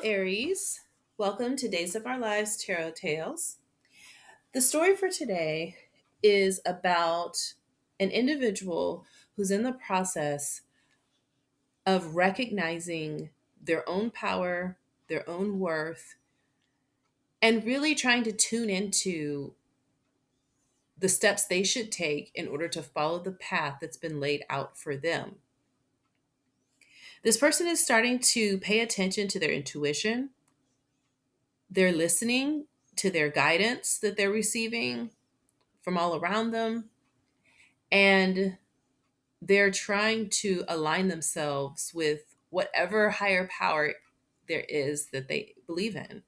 Aries. Welcome to Days of Our Lives Tarot Tales. The story for today is about an individual who's in the process of recognizing their own power, their own worth, and really trying to tune into the steps they should take in order to follow the path that's been laid out for them. This person is starting to pay attention to their intuition. They're listening to their guidance that they're receiving from all around them, and they're trying to align themselves with whatever higher power there is that they believe in.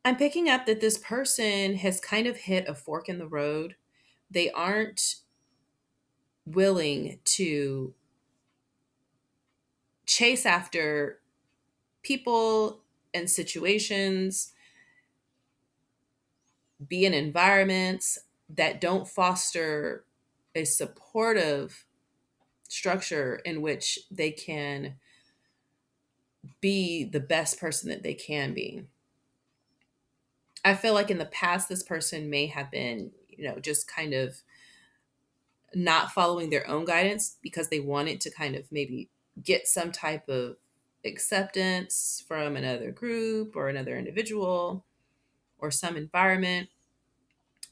I'm picking up that this person has kind of hit a fork in the road. They aren't willing to chase after people and situations, be in environments that don't foster a supportive structure in which they can be the best person that they can be. I feel like in the past, this person may have been, just kind of not following their own guidance because they wanted to kind of maybe get some type of acceptance from another group or another individual or some environment.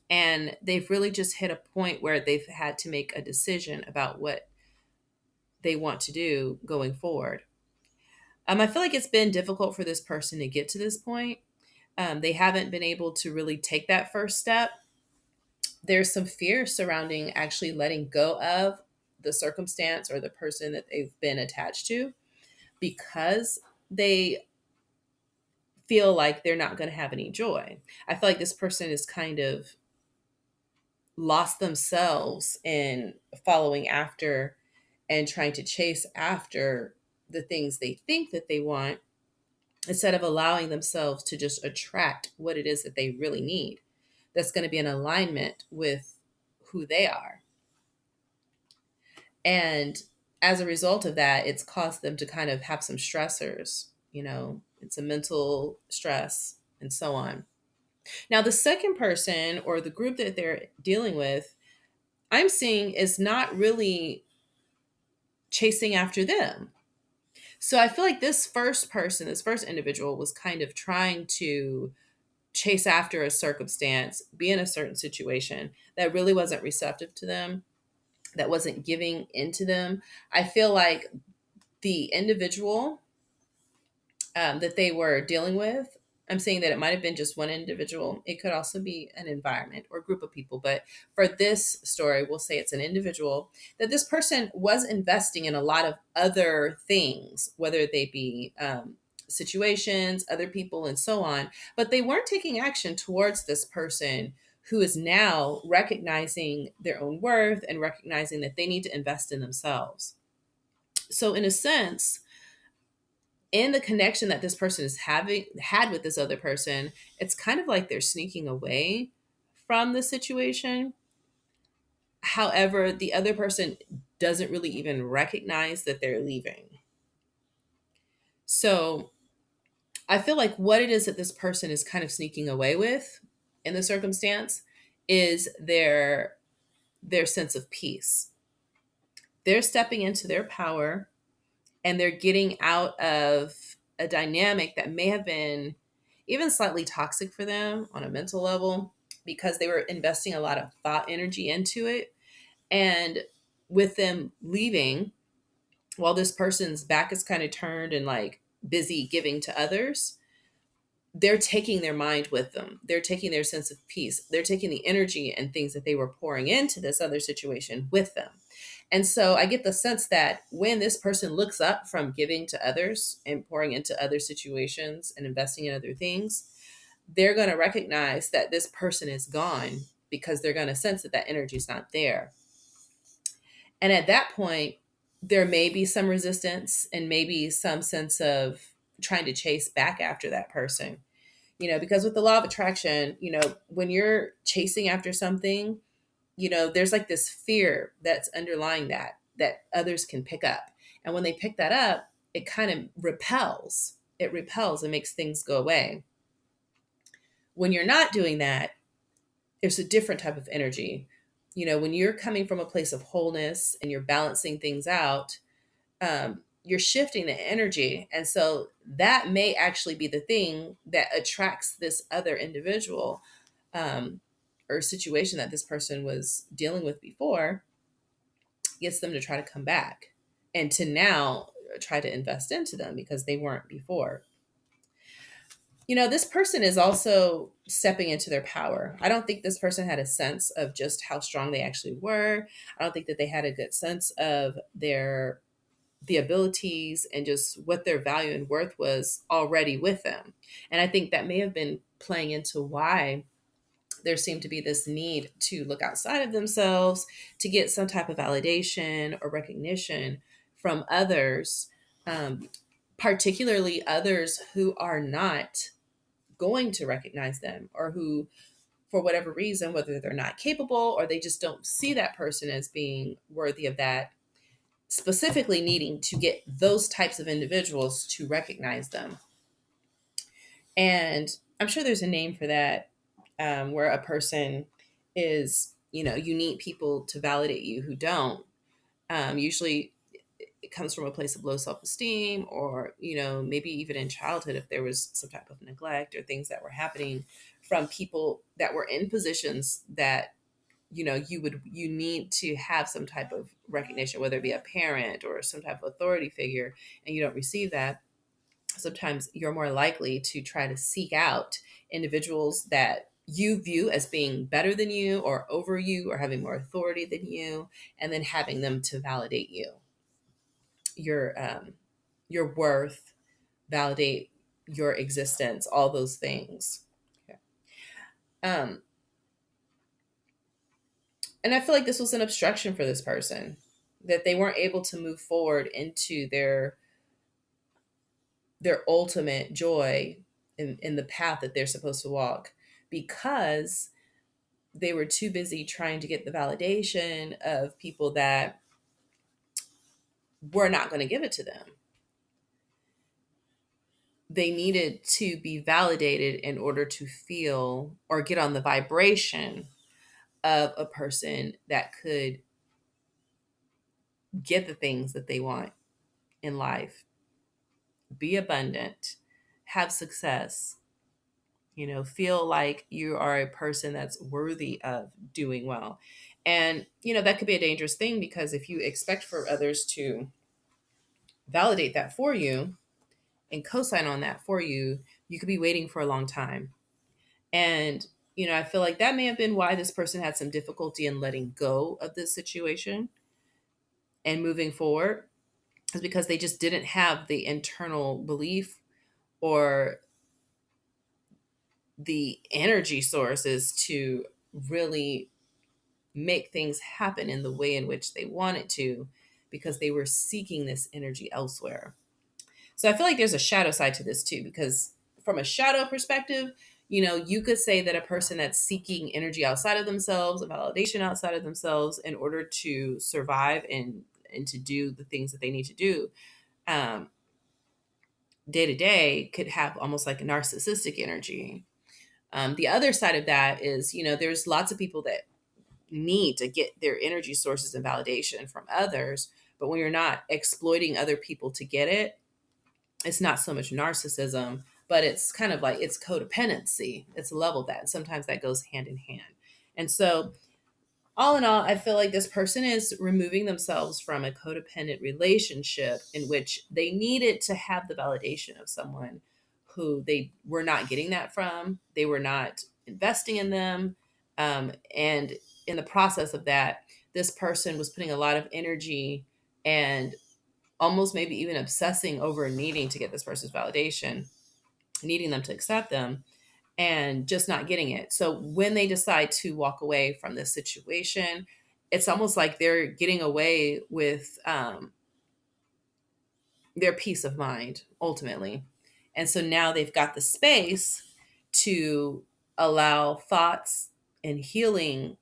And they've really just hit a point where they've had to make a decision about what they want to do going forward. I feel like it's been difficult for this person to get to this point. They haven't been able to really take that first step. There's some fear surrounding actually letting go of the circumstance or the person that they've been attached to because they feel like they're not going to have any joy. I feel like this person is kind of lost themselves in following after and trying to chase after the things they think that they want instead of allowing themselves to just attract what it is that they really need that's going to be in alignment with who they are. And as a result of that, it's caused them to kind of have some stressors, it's a mental stress and so on. Now, the second person or the group that they're dealing with, I'm seeing is not really chasing after them. So I feel like this first person, this first individual was kind of trying to chase after a circumstance, be in a certain situation that really wasn't receptive to them, that wasn't giving into them. I feel like the individual that they were dealing with, I'm saying that it might have been just one individual. It could also be an environment or group of people. But for this story, we'll say it's an individual that this person was investing in a lot of other things, whether they be situations, other people, and so on. But they weren't taking action towards this person who is now recognizing their own worth and recognizing that they need to invest in themselves. So, in a sense, in the connection that this person is having had with this other person, it's kind of like they're sneaking away from the situation. However, the other person doesn't really even recognize that they're leaving. So I feel like what it is that this person is kind of sneaking away with in the circumstance is their sense of peace. They're stepping into their power and they're getting out of a dynamic that may have been even slightly toxic for them on a mental level because they were investing a lot of thought energy into it. And with them leaving, while this person's back is kind of turned and like busy giving to others, they're taking their mind with them. They're taking their sense of peace. They're taking the energy and things that they were pouring into this other situation with them. And so I get the sense that when this person looks up from giving to others and pouring into other situations and investing in other things, they're going to recognize that this person is gone because they're going to sense that that energy is not there. And at that point, there may be some resistance and maybe some sense of trying to chase back after that person. Because with the law of attraction, when you're chasing after something, there's like this fear that's underlying that others can pick up. And when they pick that up, it kind of repels. It repels and makes things go away. When you're not doing that, there's a different type of energy. When you're coming from a place of wholeness and you're balancing things out, you're shifting the energy. And so that may actually be the thing that attracts this other individual, um, or situation that this person was dealing with before, gets them to try to come back and to now try to invest into them because they weren't before. This person is also stepping into their power. I don't think this person had a sense of just how strong they actually were. I don't think that they had a good sense of the abilities and just what their value and worth was already with them. And I think that may have been playing into why there seemed to be this need to look outside of themselves to get some type of validation or recognition from others, particularly others who are not going to recognize them, or who, for whatever reason, whether they're not capable or they just don't see that person as being worthy of that, specifically needing to get those types of individuals to recognize them. And I'm sure there's a name for that, where a person is, you need people to validate you who don't. Usually it comes from a place of low self-esteem, or maybe even in childhood, if there was some type of neglect or things that were happening from people that were in positions that you need to have some type of recognition, whether it be a parent or some type of authority figure, and you don't receive that. Sometimes you're more likely to try to seek out individuals that you view as being better than you or over you or having more authority than you, and then having them to validate your worth, validate your existence, all those things. Okay. Um, and I feel like this was an obstruction for this person, that they weren't able to move forward into their ultimate joy in the path that they're supposed to walk, because they were too busy trying to get the validation of people that were not going to give it to them. They needed to be validated in order to feel or get on the vibration of a person that could get the things that they want in life, be abundant, have success, feel like you are a person that's worthy of doing well. And, that could be a dangerous thing, because if you expect for others to validate that for you and co-sign on that for you, you could be waiting for a long time. And, I feel like that may have been why this person had some difficulty in letting go of this situation and moving forward, is because they just didn't have the internal belief or the energy sources to really make things happen in the way in which they wanted to, because they were seeking this energy elsewhere. So I feel like there's a shadow side to this too, because from a shadow perspective, you could say that a person that's seeking energy outside of themselves, a validation outside of themselves, in order to survive and to do the things that they need to do, um, day to day, could have almost like a narcissistic energy. The other side of that is, there's lots of people that need to get their energy sources and validation from others. But when you're not exploiting other people to get it, it's not so much narcissism, but it's kind of like it's codependency. It's a level of that. And sometimes that goes hand in hand. And so, all in all, I feel like this person is removing themselves from a codependent relationship in which they needed to have the validation of someone who they were not getting that from. They were not investing in them. And in the process of that, this person was putting a lot of energy and almost maybe even obsessing over needing to get this person's validation, needing them to accept them, and just not getting it. So when they decide to walk away from this situation, it's almost like they're getting away with their peace of mind ultimately. And so now they've got the space to allow thoughts and healing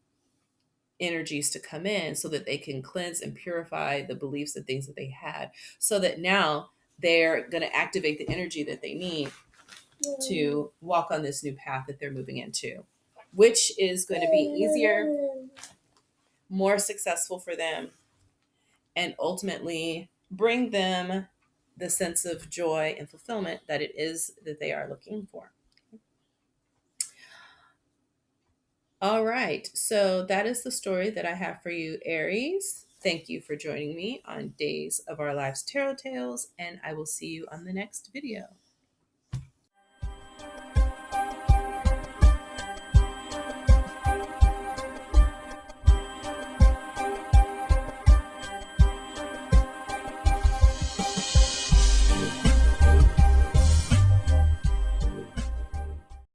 energies to come in, so that they can cleanse and purify the beliefs and things that they had, so that now they're going to activate the energy that they need to walk on this new path that they're moving into, which is going to be easier, more successful for them, and ultimately bring them the sense of joy and fulfillment that it is that they are looking for. All right, so that is the story that I have for you, Aries. Thank you for joining me on Days of Our Lives Tarot Tales, and I will see you on the next video.